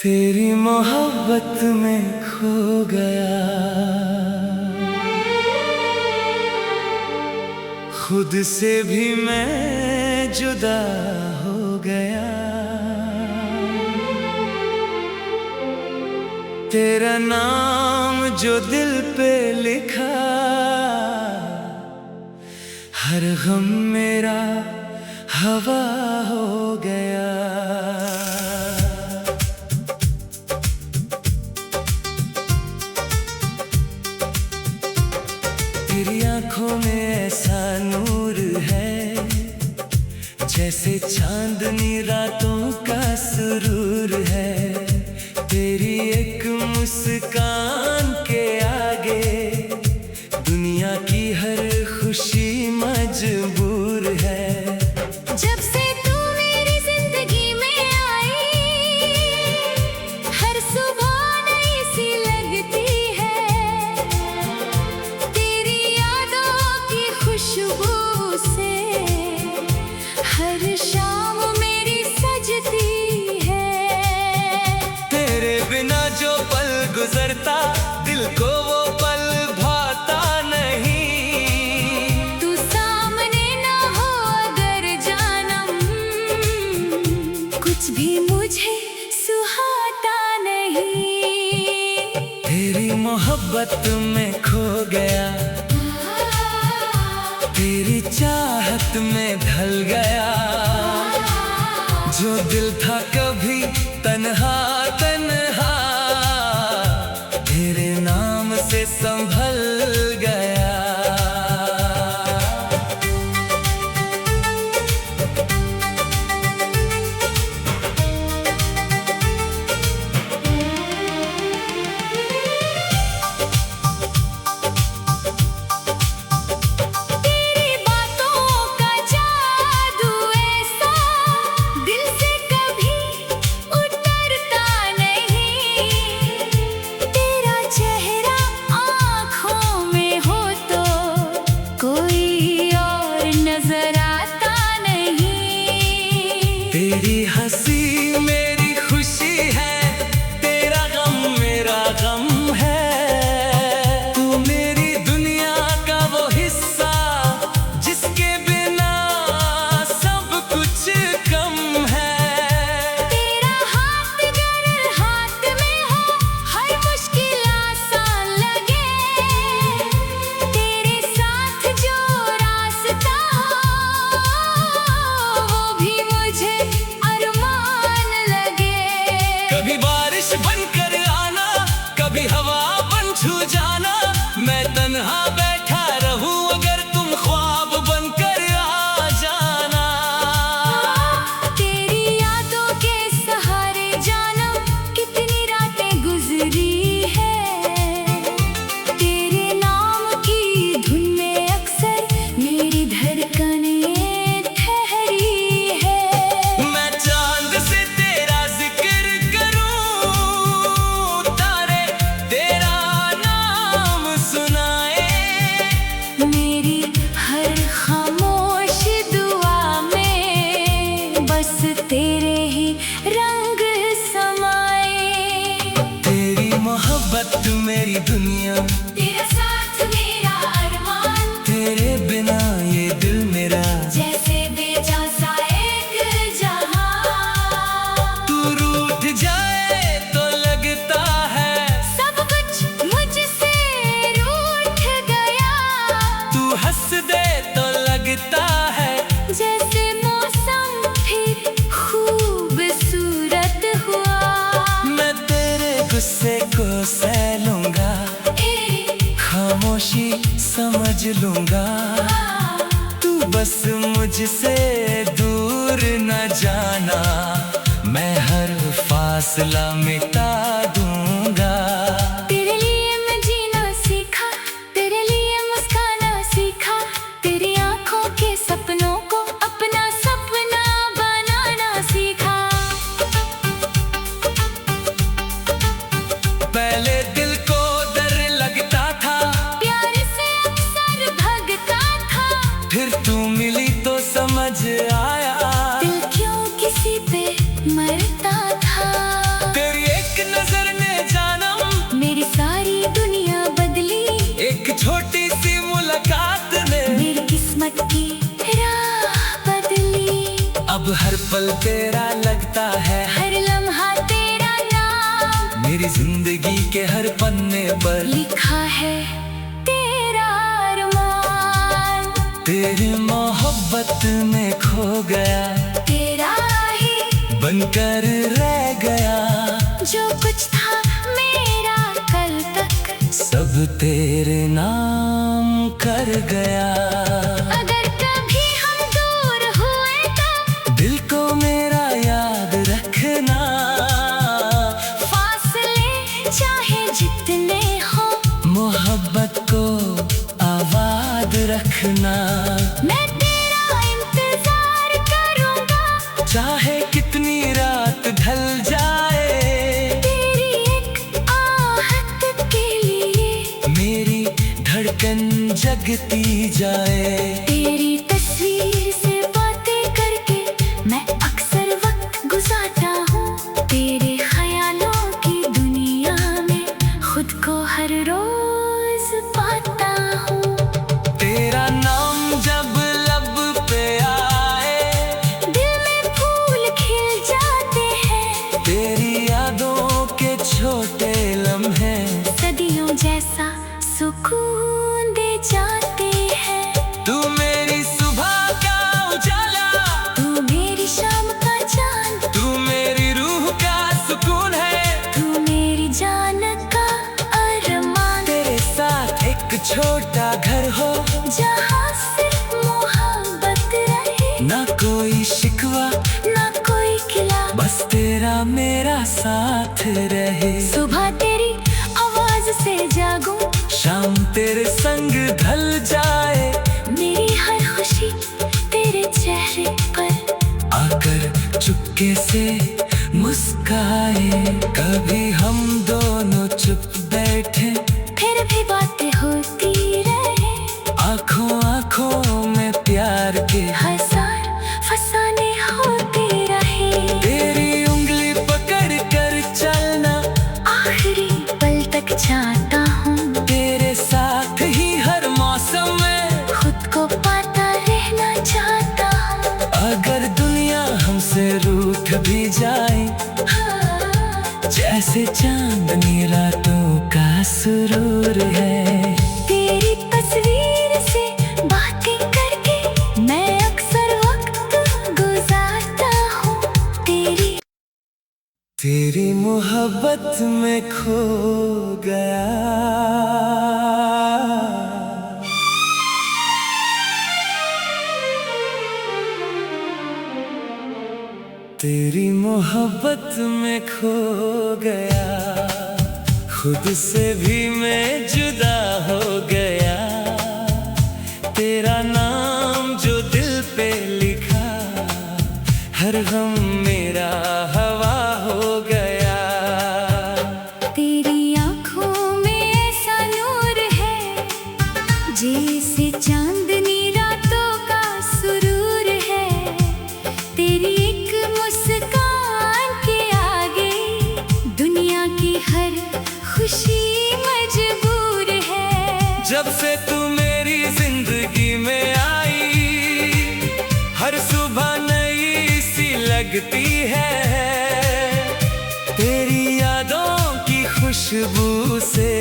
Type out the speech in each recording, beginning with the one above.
तेरी मोहब्बत में खो गया, खुद से भी मैं जुदा हो गया। तेरा नाम जो दिल पे लिखा, हर गम मेरा हवा हो गया। तेरी आँखों में ऐसा नूर है, जैसे चांदनी रातों का सुरूर है। तेरी एक मुस्कान के आगे दुनिया की हर खुशी मजबूर है। जब से तू मेरी जिंदगी में आई, हर सुबह नई सी लगती है। तेरी यादों की खुशबू से हर शाम मेरी सजती है। तेरे बिना जो पल गुजरता, दिल को वो पल भाता नहीं। तू सामने ना हो अगर जानम, कुछ भी मुझे सुहाता नहीं। तेरी मोहब्बत में खो गया, तेरी चाहत में ढल गया। जो दिल था कभी तन्हा तन्हा, तेरे नाम से संभल गया। तेरी हंसी मेरी खुशी है, तेरा गम मेरा गम है। तू मेरी दुनिया का वो हिस्सा, जिसके बिना सब कुछ कम है। तेरा हाथ अगर हाथ में हो, हर मुश्किल आसान लगे। तेरे साथ जो रास्ता हो, वो भी मुझे अरमान लगे। कभी बारिश बनकर आना, कभी हवा बन छू जाना। मैं तन्हा बैठा रहूं अगर तुम ख्वाब बनकर आ जाना। तेरी यादों के सहारे जानम कितनी रातें गुजरी है। तेरे नाम की धुन में अक्सर मेरी धड़कनें ठहरी है। मैं चांद से तेरा जिक्र करूं, तारे तेरा नाम सुनाए। मेरी हर खामोश दुआ में बस तेरे ही रंग समाए। तेरी मोहब्बत मेरी दुनिया, तेरा साथ मेरा अरमान, तेरे बिना ये दिल मेरा जैसे बेजा सा एक जहां। तू रूठ जाए तो लगता है सब कुछ मुझसे रूठ गया। तू हंस दे तो लगता है जैसे मौसम फिर खूबसूरत हुआ। मैं तेरे गुस्से को सह लूंगा, खामोशी समझ लूंगा। तू बस मुझसे दूर न जाना, मैं हर फासला मिटा दूंगा। तेरे लिए मैं जीना सीखा, तेरे लिए मुस्काना सीखा। तेरी आंखों के सपनों को अपना सपना बनाना सीखा। पहले दिल को डर लगता था, प्यार से अक्सर भगता था। फिर तू मिली तो समझ आया, दिल क्यों किसी पे मरता था। तेरी एक तेरा लगता है, हर लम्हा तेरा नाम मेरी जिंदगी के हर पन्ने पर लिखा है तेरा अरमान। तेरी मोहब्बत में खो गया, तेरा ही बनकर रह गया। जो कुछ था मेरा कल तक, सब तेरे नाम कर गया। अगर कभी हम दूर हुए तो दिल को मेरा याद रखना, फासले चाहे जितने हो मोहब्बत को आबाद रखना। मैं तेरा इंतजार करूंगा, चाहे कितनी रात ढल जाए, तेरी एक आहट के लिए मेरी धड़कन जगती जाए। तेरी तस्वीर से बातें करके मैं अक्सर वक्त गुजारता हूँ। तेरे ख्यालों की दुनिया में खुद को हर रोज पाता हूँ। तेरा नाम जब लब पे आए, दिल में फूल खिल जाते हैं, तेरी यादों के छोटे लम्हे सदियों जैसा सुकून दे जाते हैं। तू मेरी सुबह का उजाला, तू मेरी शाम का चांद, तू मेरी रूह का सुकून है। तू मेरी जान का अरमान। तेरे साथ एक छोटा घर हो, जहाँ सिर्फ मोहब्बत रहे, ना कोई शिकवा ना कोई गिला, बस तेरा मेरा साथ रहे। सुबह तेरी आवाज से जागूं, शाम तेरे संग ढल जाए, मेरी हर खुशी तेरे चेहरे पर आकर चुपके से मुस्काए। कभी हम दोनों चुप बैठे, फिर भी बातें होती रहे, आंखों आंखों में प्यार के हजार फसाने होते रहे। तेरी उंगली पकड़ कर चलना, आखिरी पल तक चाहता हूँ, तेरे साथ ही हर मौसम में खुद को पाता रहना चाहता हूँ। अगर दुनिया हमसे रूठ भी जाए, जैसे चांदनी रातों का सुरूर है। तेरी तस्वीर से बातें करके मैं अक्सर वक्त गुजारता हूँ। तेरी मोहब्बत में खो गया। तेरी मोहब्बत में खो गया, खुद से भी मैं जुदा हो गया। तेरा नाम जो दिल पे लिखा, हर गम मेरा हवा हो गया। तेरी आँखों में ऐसा नूर है, जैसे चांदनी रातों का सुरूर है। तेरी एक मुस्कान के आगे दुनिया की हर खुशी मजबूर है। जब से तू मेरी जिंदगी में आई, हर सुबह नई सी लगती है। तेरी यादों की खुशबू से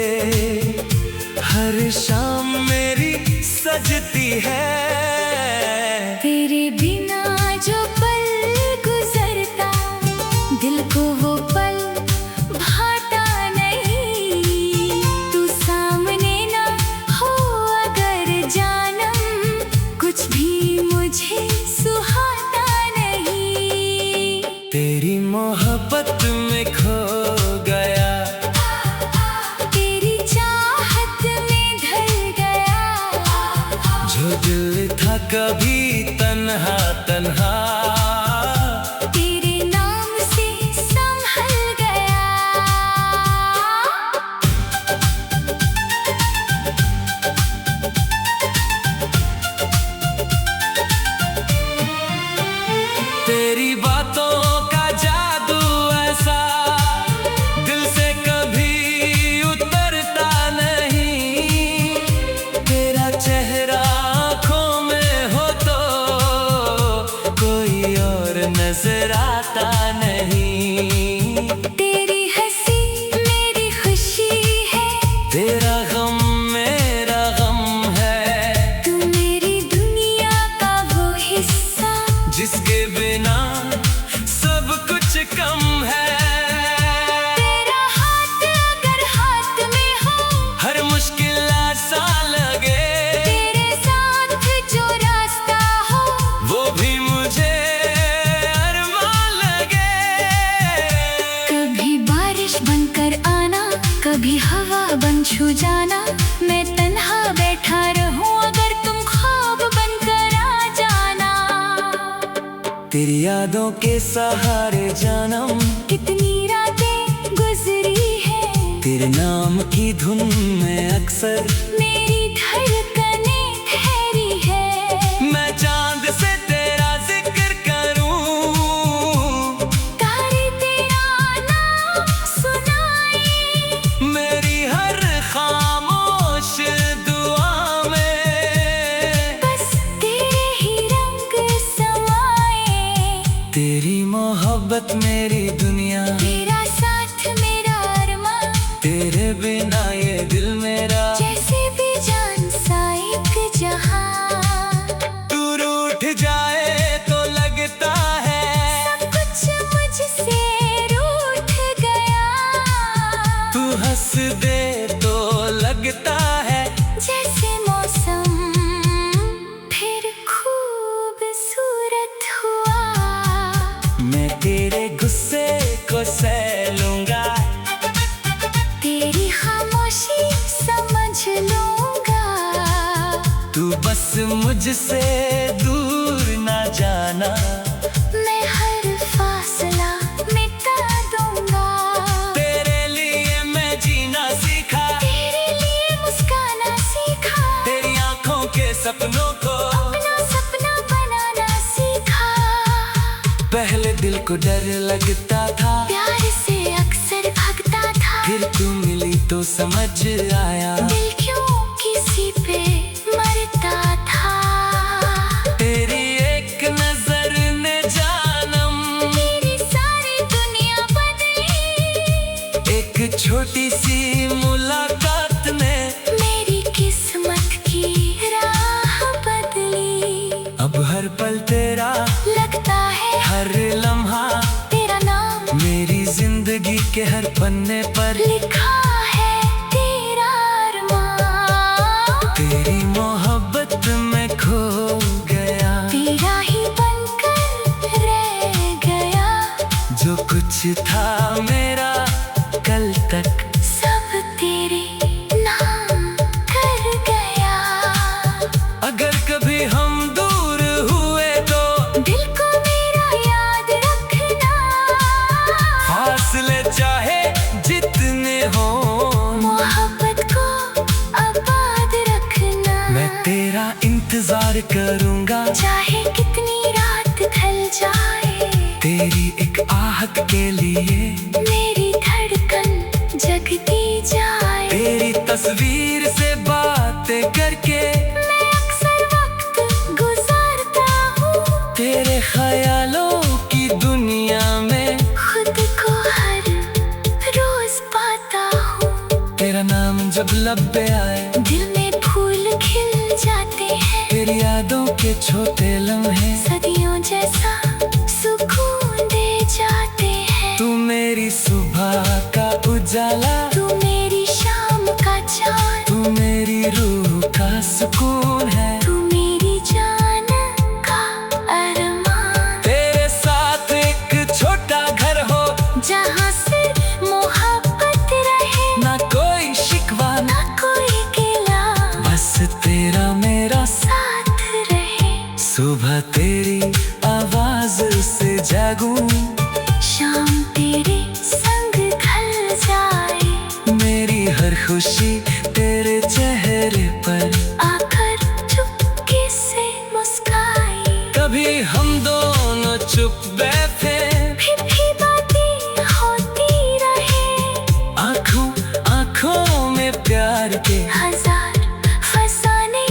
हर शाम मेरी सजती है। तेरे बिना जो पल गुजरता, दिल को वो पल भाता नहीं। तू सामने ना हो अगर जानम, कुछ भी मुझे सुहाता नहीं। तेरी मोहब्बत में खो गया, तेरी चाहत में ढल गया। जो दिल था कभी तन्हा तन्हा, तेरे नाम से संभल गया। तेरी बातों का जादू ऐसा घबराता नहीं। तेरी हंसी मेरी खुशी है, तेरा गम मेरा गम है। तू मेरी दुनिया का वो हिस्सा, जिसके बिना सब कुछ कम है। तेरा हाथ अगर हाथ में हो, हर मुश्किल आसान लगे। तेरे साथ जो रास्ता हो, वो भी मुझे अरमान लगे। कभी बारिश बनकर आना, कभी हवा बन छू जाना। मैं तन्हा बैठा रहूं अगर तुम ख्वाब बनकर आ जाना। तेरी यादों के सहारे जानम कितनी रातें गुजरी है, तेरे नाम की धुन में अक्सर मेरी धड़कनें ठहरी है। मैं चांद से तेरा जिक्र करूं, तारे तेरा नाम सुनाए, मेरी हर खामोश दुआ में बस तेरे ही रंग समाए। तेरी मोहब्बत मेरी दुनिया, तेरा साथ मेरा अरमान, तेरे बिना ये दिल मेरा जैसे भी जान सा एक जहां। तू रूठ जाए तो लगता है सब कुछ मुझसे रूठ गया, तू हंस दे तो लगता है जैसे मौसम फिर खूबसूरत हुआ। मैं तेरे गुस्से को सह लूंगा, तेरी खामोशी समझ लूंगा। तू बस मुझसे दूर ना जाना। मैं हर फासला मिटा दूंगा, तेरे लिए मैं जीना सीखा, तेरे लिए मुस्काना सीखा, तेरी आंखों के सपनों को अपना सपना बनाना सीखा। पहले दिल को डर लगता था, प्यार से अक्सर भागता था, फिर तू मिली तो समझ आया दिल क्यों किसी पे मरता था। तेरी एक नजर ने जानम मेरी सारी दुनिया बदली, एक छोटी सी मुलाकात ने मेरी किस्मत की राह बदली। अब हर पल तेरा लगता है हर लम्हा, तेरा नाम मेरी जिंदगी के हर पन्ने पर लिखा है तेरा अरमान। तेरी मोहब्बत में खो गया, तेरा ही बनकर रह गया, जो कुछ था मेरा कल तक सब तेरे नाम कर गया। अगर कभी हम दूर हुए तो दिल को मेरा याद रखना, फासले चाहे जितने हो, मोहब्बत को आबाद रखना। मैं तेरा इंतजार करूंगा, चाहे कितनी रात ढल जाए, तेरी एक आहट के लिए मेरी धड़कन जगती जाए। तेरी तस्वीर से बातें करके मैं अक्सर वक्त गुजारता हूँ, तेरे ख्यालों की दुनिया में खुद को हर रोज पाता हूँ। तेरा नाम जब लब पे आए, दिल में फूल खिल जाते हैं, तेरी यादों के छोटे लम्हे सदियों जैसा सुकून दे जाते हैं। तू मेरी सुबह का उजाला, तू मेरी शाम का चाँद, तू मेरी रूह का सुकून है। तू मेरी जान का अरमान। तेरे साथ एक छोटा घर हो, जहाँ सिर्फ मोहब्बत रहे, ना कोई शिकवा ना कोई गिला, बस तेरा मेरा साथ रहे। सुबह तेरी आवाज से जागूं, शाम तेरे संग ढल जाए, मेरी हर खुशी तेरे चेहरे पर आकर चुपके से मुस्काए। कभी हम दोनों चुप बैठे, फिर भी बातें होती रहे, आंखों आंखों में प्यार के हजार फसाने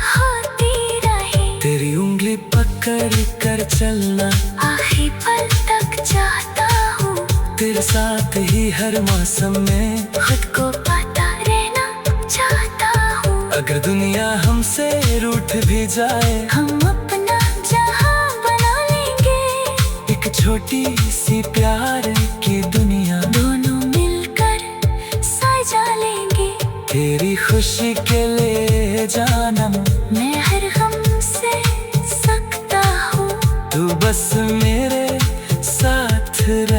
होती रहे। तेरी उंगली पकड़ कर चलना, आखिरी पल तेरे साथ ही हर मौसम में खुद को पाता रहना चाहता हूँ। अगर दुनिया हमसे रूठ भी जाए हम अपना जहां बना लेंगे। एक छोटी सी प्यार की दुनिया दोनों मिलकर साजा लेंगे। तेरी खुशी के लिए जानम मैं हर गम से सकता हूँ। तू बस मेरे साथ रह।